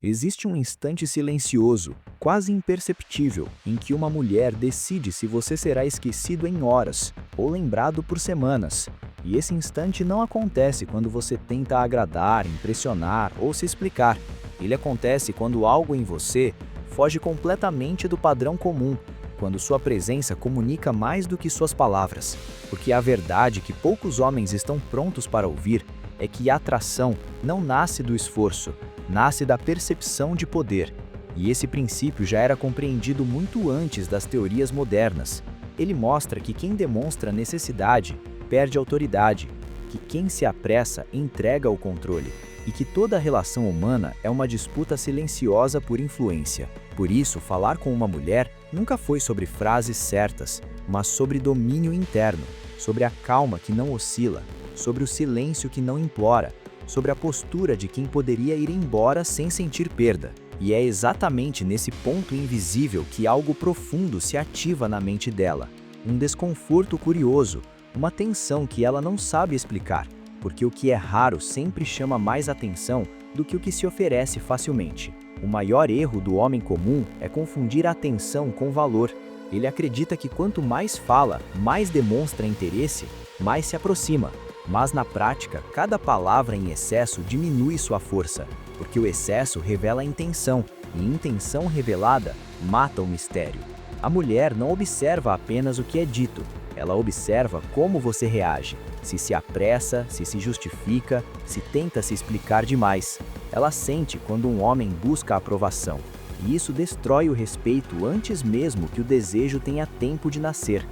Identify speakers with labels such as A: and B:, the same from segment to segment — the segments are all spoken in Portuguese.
A: Existe um instante silencioso, quase imperceptível, em que uma mulher decide se você será esquecido em horas ou lembrado por semanas. E esse instante não acontece quando você tenta agradar, impressionar ou se explicar. Ele acontece quando algo em você foge completamente do padrão comum, quando sua presença comunica mais do que suas palavras. Porque a verdade que poucos homens estão prontos para ouvir é que a atração não nasce do esforço, nasce da percepção de poder. E esse princípio já era compreendido muito antes das teorias modernas. Ele mostra que quem demonstra necessidade perde autoridade, que quem se apressa entrega o controle, e que toda relação humana é uma disputa silenciosa por influência. Por isso, falar com uma mulher nunca foi sobre frases certas, mas sobre domínio interno, sobre a calma que não oscila, sobre o silêncio que não implora, sobre a postura de quem poderia ir embora sem sentir perda. E é exatamente nesse ponto invisível que algo profundo se ativa na mente dela. Um desconforto curioso, uma tensão que ela não sabe explicar, porque o que é raro sempre chama mais atenção do que o que se oferece facilmente. O maior erro do homem comum é confundir a atenção com valor. Ele acredita que quanto mais fala, mais demonstra interesse, mais se aproxima. Mas na prática, cada palavra em excesso diminui sua força, porque o excesso revela a intenção, e intenção revelada mata o mistério. A mulher não observa apenas o que é dito, ela observa como você reage, se apressa, se justifica, se tenta se explicar demais. Ela sente quando um homem busca a aprovação, e isso destrói o respeito antes mesmo que o desejo tenha tempo de nascer.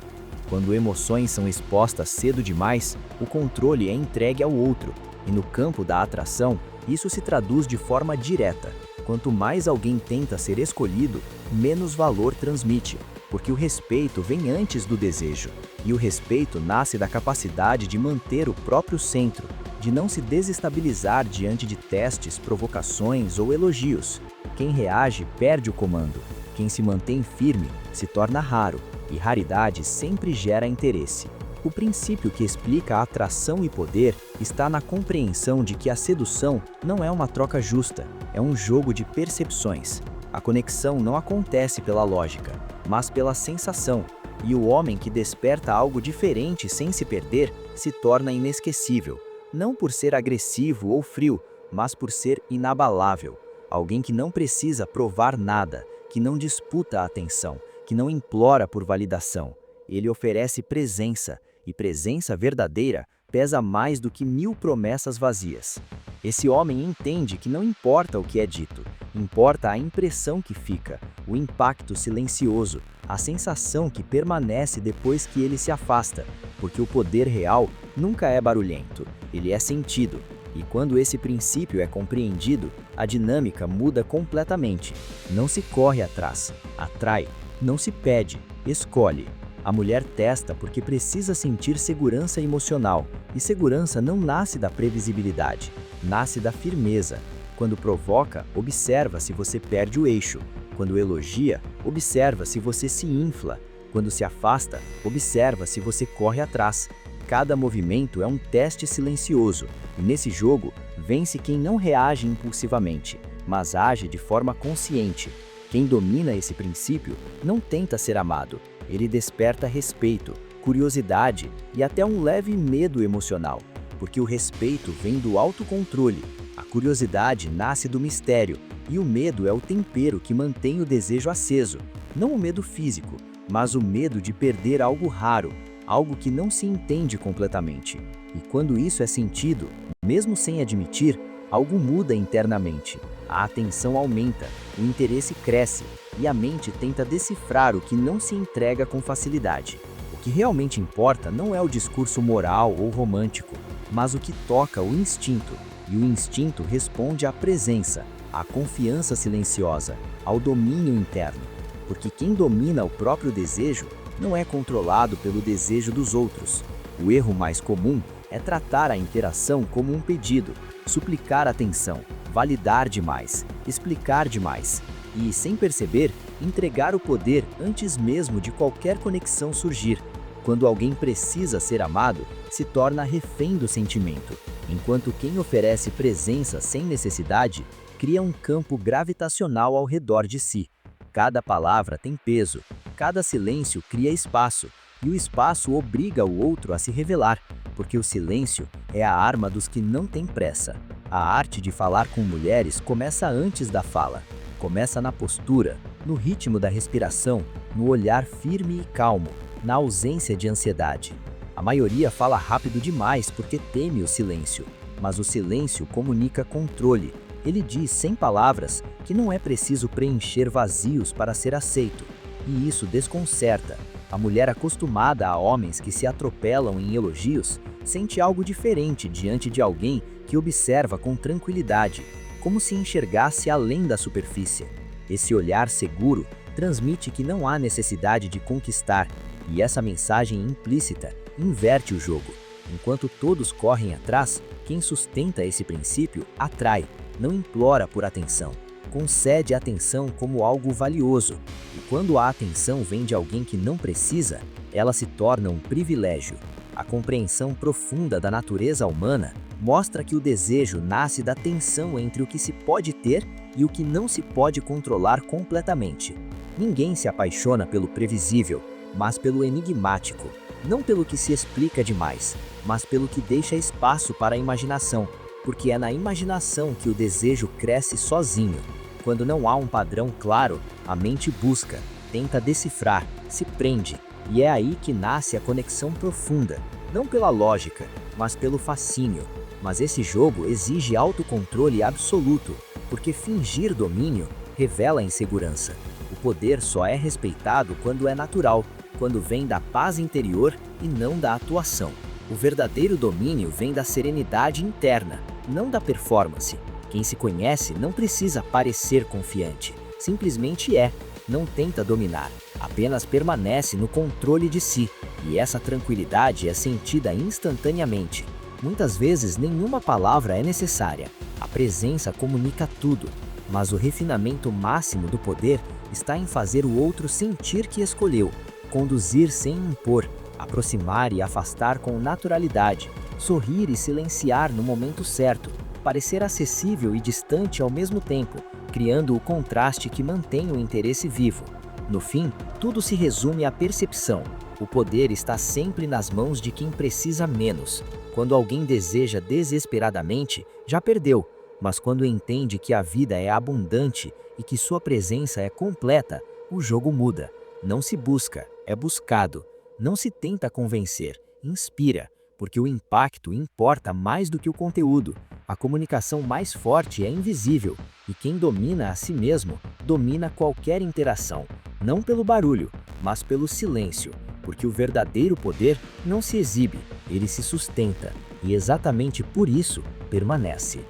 A: Quando emoções são expostas cedo demais, o controle é entregue ao outro, e no campo da atração, isso se traduz de forma direta. Quanto mais alguém tenta ser escolhido, menos valor transmite, porque o respeito vem antes do desejo, e o respeito nasce da capacidade de manter o próprio centro, de não se desestabilizar diante de testes, provocações ou elogios. Quem reage perde o comando, quem se mantém firme se torna raro, e raridade sempre gera interesse. O princípio que explica a atração e poder está na compreensão de que a sedução não é uma troca justa, é um jogo de percepções. A conexão não acontece pela lógica, mas pela sensação, e o homem que desperta algo diferente sem se perder se torna inesquecível, não por ser agressivo ou frio, mas por ser inabalável. Alguém que não precisa provar nada, que não disputa a atenção, que não implora por validação. Ele oferece presença, e presença verdadeira pesa mais do que 1000 promessas vazias. Esse homem entende que não importa o que é dito, importa a impressão que fica, o impacto silencioso, a sensação que permanece depois que ele se afasta, porque o poder real nunca é barulhento, ele é sentido. E quando esse princípio é compreendido, a dinâmica muda completamente. Não se corre atrás, atrai, não se pede, escolhe. A mulher testa porque precisa sentir segurança emocional, e segurança não nasce da previsibilidade, nasce da firmeza. Quando provoca, observa se você perde o eixo. Quando elogia, observa se você se infla. Quando se afasta, observa se você corre atrás. Cada movimento é um teste silencioso, e nesse jogo, vence quem não reage impulsivamente, mas age de forma consciente. Quem domina esse princípio não tenta ser amado, ele desperta respeito, curiosidade e até um leve medo emocional, porque o respeito vem do autocontrole, a curiosidade nasce do mistério e o medo é o tempero que mantém o desejo aceso, não o medo físico, mas o medo de perder algo raro, algo que não se entende completamente. E quando isso é sentido, mesmo sem admitir, algo muda internamente. A atenção aumenta, o interesse cresce e a mente tenta decifrar o que não se entrega com facilidade. O que realmente importa não é o discurso moral ou romântico, mas o que toca o instinto. E o instinto responde à presença, à confiança silenciosa, ao domínio interno. Porque quem domina o próprio desejo não é controlado pelo desejo dos outros. O erro mais comum é tratar a interação como um pedido, suplicar atenção, validar demais, explicar demais e, sem perceber, entregar o poder antes mesmo de qualquer conexão surgir. Quando alguém precisa ser amado, se torna refém do sentimento, enquanto quem oferece presença sem necessidade cria um campo gravitacional ao redor de si. Cada palavra tem peso, cada silêncio cria espaço, e o espaço obriga o outro a se revelar, porque o silêncio é a arma dos que não têm pressa. A arte de falar com mulheres começa antes da fala. Começa na postura, no ritmo da respiração, no olhar firme e calmo, na ausência de ansiedade. A maioria fala rápido demais porque teme o silêncio, mas o silêncio comunica controle. Ele diz sem palavras que não é preciso preencher vazios para ser aceito, e isso desconcerta. A mulher acostumada a homens que se atropelam em elogios sente algo diferente diante de alguém que observa com tranquilidade, como se enxergasse além da superfície. Esse olhar seguro transmite que não há necessidade de conquistar, e essa mensagem implícita inverte o jogo. Enquanto todos correm atrás, quem sustenta esse princípio atrai, não implora por atenção. Concede atenção como algo valioso, e quando a atenção vem de alguém que não precisa, ela se torna um privilégio. A compreensão profunda da natureza humana mostra que o desejo nasce da tensão entre o que se pode ter e o que não se pode controlar completamente. Ninguém se apaixona pelo previsível, mas pelo enigmático, não pelo que se explica demais, mas pelo que deixa espaço para a imaginação, porque é na imaginação que o desejo cresce sozinho. Quando não há um padrão claro, a mente busca, tenta decifrar, se prende, e é aí que nasce a conexão profunda, não pela lógica, mas pelo fascínio. Mas esse jogo exige autocontrole absoluto, porque fingir domínio revela insegurança. O poder só é respeitado quando é natural, quando vem da paz interior e não da atuação. O verdadeiro domínio vem da serenidade interna, não da performance. Quem se conhece não precisa parecer confiante, simplesmente é, não tenta dominar, apenas permanece no controle de si, e essa tranquilidade é sentida instantaneamente. Muitas vezes nenhuma palavra é necessária, a presença comunica tudo, mas o refinamento máximo do poder está em fazer o outro sentir que escolheu, conduzir sem impor, aproximar e afastar com naturalidade, sorrir e silenciar no momento certo, parecer acessível e distante ao mesmo tempo, criando o contraste que mantém o interesse vivo. No fim, tudo se resume à percepção. O poder está sempre nas mãos de quem precisa menos. Quando alguém deseja desesperadamente, já perdeu, mas quando entende que a vida é abundante e que sua presença é completa, o jogo muda. Não se busca, é buscado. Não se tenta convencer, inspira, porque o impacto importa mais do que o conteúdo. A comunicação mais forte é invisível, e quem domina a si mesmo, domina qualquer interação, não pelo barulho, mas pelo silêncio, porque o verdadeiro poder não se exibe, ele se sustenta, e exatamente por isso permanece.